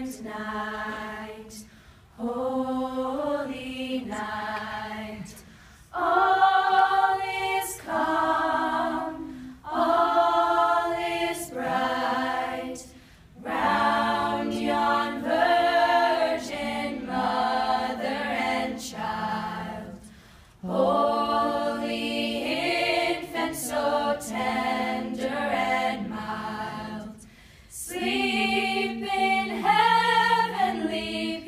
Silent night, holy night, all is calm, all is bright, round yon virgin mother and child, holy infant so tender and mild, sleep in heavenly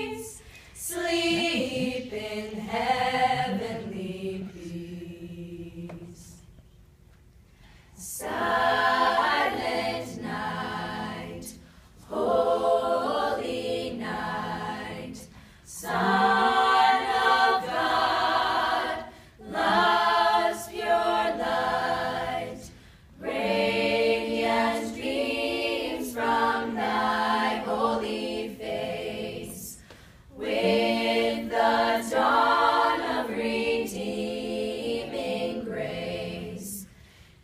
peace, sleep in heavenly peace. Silent night, holy night, Son of God, love's pure light, radiant beams from thy holy face, with the dawn of redeeming grace.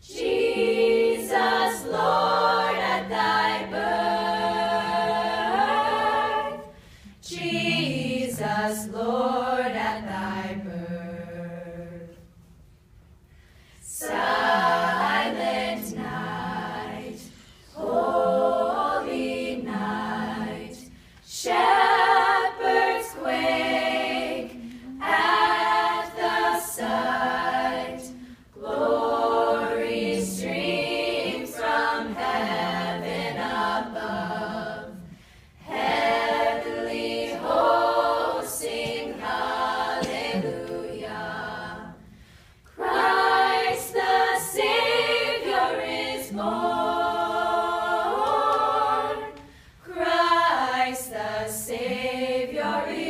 Jesus, Lord, at thy birth, Jesus, Lord, at thy birth. Silent night, holy night, shepherds quake at the sight, glory streams from heaven above, heavenly hosts sing hallelujah. Christ the Savior is born, Christ the Savior is